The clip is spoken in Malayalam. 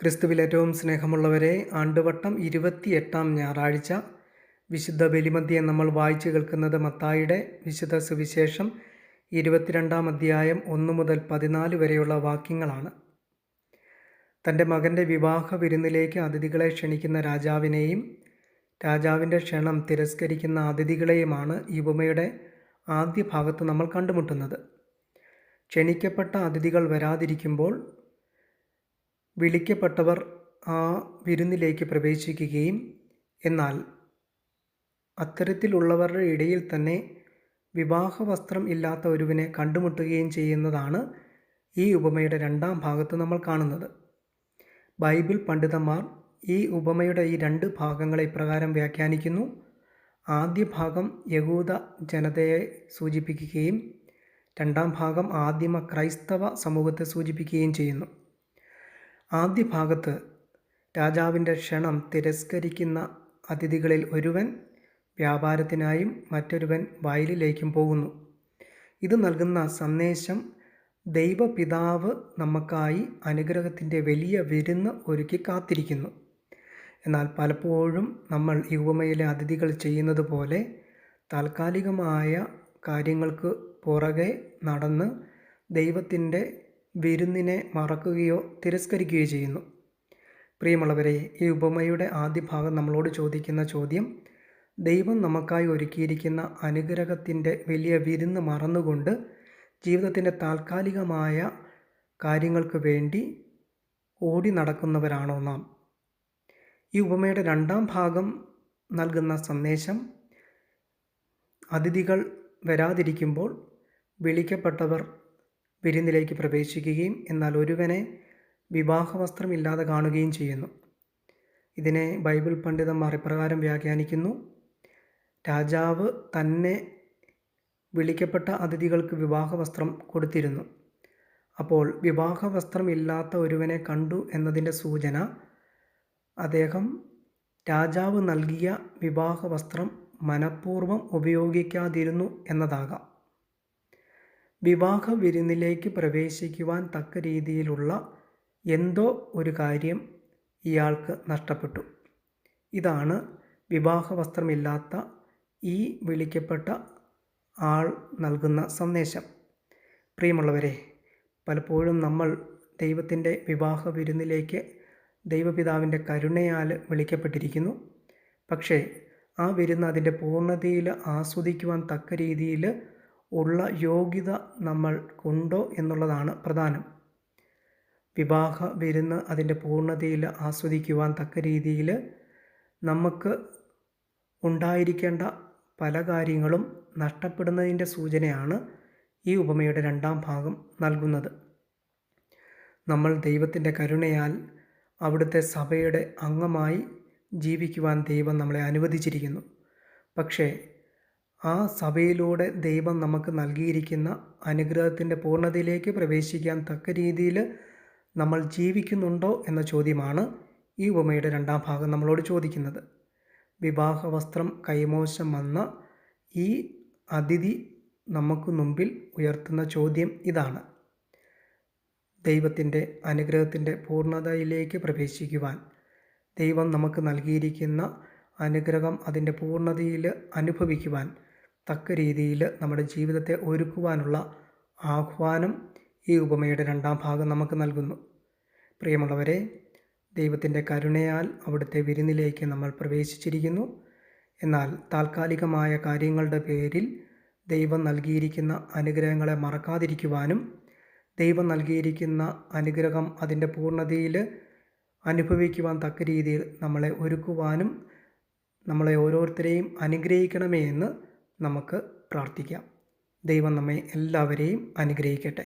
ക്രിസ്തുവിൽ ഏറ്റവും സ്നേഹമുള്ളവരെ, ആണ്ടുവട്ടം 28-ാം ഞായറാഴ്ച വിശുദ്ധ ബലിമധ്യേ നമ്മൾ വായിച്ചു കേൾക്കുന്നത് മത്തായിയുടെ വിശുദ്ധ സുവിശേഷം 22-ാം അധ്യായം 1 മുതൽ 14 വരെയുള്ള വാക്യങ്ങളാണ്. തൻ്റെ മകൻ്റെ വിവാഹ വിരുന്നിലേക്ക് അതിഥികളെ ക്ഷണിക്കുന്ന രാജാവിനെയും രാജാവിൻ്റെ ക്ഷണം തിരസ്കരിക്കുന്ന അതിഥികളെയുമാണ് ഈ ഉപമയുടെ ആദ്യ ഭാഗത്ത് നമ്മൾ കണ്ടുമുട്ടുന്നത്. ക്ഷണിക്കപ്പെട്ട അതിഥികൾ വരാതിരിക്കുമ്പോൾ വിളിക്കപ്പെട്ടവർ ആ വിരുന്നിലേക്ക് പ്രവേശിക്കുകയും എന്നാൽ അത്തരത്തിലുള്ളവരുടെ ഇടയിൽ തന്നെ വിവാഹ വസ്ത്രം ഇല്ലാത്ത ഒരുവനെ കണ്ടുമുട്ടുകയും ചെയ്യുന്നതാണ് ഈ ഉപമയുടെ 2-ാം ഭാഗത്ത് നമ്മൾ കാണുന്നത്. ബൈബിൾ പണ്ഡിതന്മാർ ഈ ഉപമയുടെ ഈ 2 ഭാഗങ്ങളെ ഇപ്രകാരം വ്യാഖ്യാനിക്കുന്നു. ആദ്യ ഭാഗം യഹൂദ ജനതയെ സൂചിപ്പിക്കുകയും 2-ാം ഭാഗം ആദിമ ക്രൈസ്തവ സമൂഹത്തെ സൂചിപ്പിക്കുകയും ചെയ്യുന്നു. ആദ്യ ഭാഗത്ത് രാജാവിൻ്റെ ക്ഷണം തിരസ്കരിക്കുന്ന അതിഥികളിൽ ഒരുവൻ വ്യാപാരത്തിനായും മറ്റൊരുവൻ വയലിലേക്കും പോകുന്നു. ഇത് നൽകുന്ന സന്ദേശം ദൈവപിതാവ് നമുക്കായി അനുഗ്രഹത്തിൻ്റെ വലിയ വിരുന്ന് ഒരുക്കി കാത്തിരിക്കുന്നു. എന്നാൽ പലപ്പോഴും നമ്മൾ ഈ ഉപമയിലെ അതിഥികൾ ചെയ്യുന്നത് പോലെ താൽക്കാലികമായ കാര്യങ്ങൾക്ക് പുറകെ നടന്ന് ദൈവത്തിൻ്റെ വിരുന്നിനെ മറക്കുകയോ തിരസ്കരിക്കുകയോ ചെയ്യുന്നു. പ്രിയമുള്ളവരെ, ഈ ഉപമയുടെ ആദ്യ ഭാഗം നമ്മളോട് ചോദിക്കുന്ന ചോദ്യം, ദൈവം നമുക്കായി ഒരുക്കിയിരിക്കുന്ന അനുഗ്രഹത്തിൻ്റെ വലിയ വിരുന്ന് മറന്നുകൊണ്ട് ജീവിതത്തിൻ്റെ താൽക്കാലികമായ കാര്യങ്ങൾക്ക് വേണ്ടി ഓടി നടക്കുന്നവരാണോ നാം? ഈ ഉപമയുടെ 2-ാം ഭാഗം നൽകുന്ന സന്ദേശം, അതിഥികൾ വരാതിരിക്കുമ്പോൾ വിളിക്കപ്പെട്ടവർ വിരുന്നിലേക്ക് പ്രവേശിക്കുകയും എന്നാൽ ഒരുവനെ വിവാഹവസ്ത്രമില്ലാതെ കാണുകയും ചെയ്യുന്നു. ഇതിനെ ബൈബിൾ പണ്ഡിതന്മാർ ഇപ്രകാരം വ്യാഖ്യാനിക്കുന്നു. രാജാവ് തന്നെ വിളിക്കപ്പെട്ട അതിഥികൾക്ക് വിവാഹവസ്ത്രം കൊടുത്തിരുന്നു. അപ്പോൾ വിവാഹവസ്ത്രമില്ലാത്ത ഒരുവനെ കണ്ടു എന്നതിൻ്റെ സൂചന അദ്ദേഹം രാജാവ് നൽകിയ വിവാഹവസ്ത്രം മനഃപൂർവ്വം ഉപയോഗിക്കാതിരുന്നു എന്നതാകാം. വിവാഹ വിരുന്നിലേക്ക് പ്രവേശിക്കുവാൻ തക്ക രീതിയിലുള്ള എന്തോ ഒരു കാര്യം ഇയാൾക്ക് നഷ്ടപ്പെട്ടു. ഇതാണ് വിവാഹവസ്ത്രമില്ലാത്ത ഈ വിളിക്കപ്പെട്ട ആൾ നൽകുന്ന സന്ദേശം. പ്രിയമുള്ളവരെ, പലപ്പോഴും നമ്മൾ ദൈവത്തിൻ്റെ വിവാഹ വിരുന്നിലേക്ക് ദൈവപിതാവിൻ്റെ കരുണയാൽ വിളിക്കപ്പെട്ടിരിക്കുന്നു. പക്ഷേ ആ വിരുന്ന് അതിൻ്റെ പൂർണ്ണതയിൽ ആസ്വദിക്കുവാൻ തക്ക രീതിയിൽ ഉള്ള യോഗ്യത നമ്മൾക്കുണ്ടോ എന്നുള്ളതാണ് പ്രധാനം. വിവാഹ വിരുന്ന് അതിൻ്റെ പൂർണ്ണതയിൽ ആസ്വദിക്കുവാൻ തക്ക രീതിയിൽ നമുക്ക് ഉണ്ടായിരിക്കേണ്ട പല കാര്യങ്ങളും നഷ്ടപ്പെടുന്നതിൻ്റെ സൂചനയാണ് ഈ ഉപമയുടെ 2-ാം ഭാഗം നൽകുന്നത്. നമ്മൾ ദൈവത്തിൻ്റെ കരുണയാൽ അവിടുത്തെ സഭയുടെ അംഗമായി ജീവിക്കുവാൻ ദൈവം നമ്മളെ അനുവദിച്ചിരിക്കുന്നു. പക്ഷേ ആ സഭയിലൂടെ ദൈവം നമുക്ക് നൽകിയിരിക്കുന്ന അനുഗ്രഹത്തിൻ്റെ പൂർണ്ണതയിലേക്ക് പ്രവേശിക്കാൻ തക്ക രീതിയിൽ നമ്മൾ ജീവിക്കുന്നുണ്ടോ എന്ന ചോദ്യമാണ് ഈ ഉപമയുടെ 2-ാം ഭാഗം നമ്മളോട് ചോദിക്കുന്നത്. വിവാഹവസ്ത്രം കൈമോശം വന്ന ഈ അതിഥി നമുക്ക് മുമ്പിൽ ഉയർത്തുന്ന ചോദ്യം ഇതാണ്. ദൈവത്തിൻ്റെ അനുഗ്രഹത്തിൻ്റെ പൂർണ്ണതയിലേക്ക് പ്രവേശിക്കുവാൻ ദൈവം നമുക്ക് നൽകിയിരിക്കുന്ന അനുഗ്രഹം അതിൻ്റെ പൂർണ്ണതയിൽ അനുഭവിക്കുവാൻ തക്ക രീതിയിൽ നമ്മുടെ ജീവിതത്തെ ഒരുക്കുവാനുള്ള ആഹ്വാനം ഈ ഉപമയുടെ 2-ാം ഭാഗം നമുക്ക് നൽകുന്നു. പ്രിയമുള്ളവരെ, ദൈവത്തിൻ്റെ കരുണയാൽ അവിടുത്തെ വിരുന്നിലേക്ക് നമ്മൾ പ്രവേശിച്ചിരിക്കുന്നു. എന്നാൽ താൽക്കാലികമായ കാര്യങ്ങളുടെ പേരിൽ ദൈവം നൽകിയിരിക്കുന്ന അനുഗ്രഹങ്ങളെ മറക്കാതിരിക്കുവാനും ദൈവം നൽകിയിരിക്കുന്ന അനുഗ്രഹം അതിൻ്റെ പൂർണ്ണതയിൽ അനുഭവിക്കുവാൻ തക്ക രീതിയിൽ നമ്മളെ ഒരുക്കുവാനും നമ്മളെ ഓരോരുത്തരെയും അനുഗ്രഹിക്കണമേ എന്ന് നമുക്ക് പ്രാർത്ഥിക്കാം. ദൈവം നമ്മെ എല്ലാവരെയും അനുഗ്രഹിക്കട്ടെ.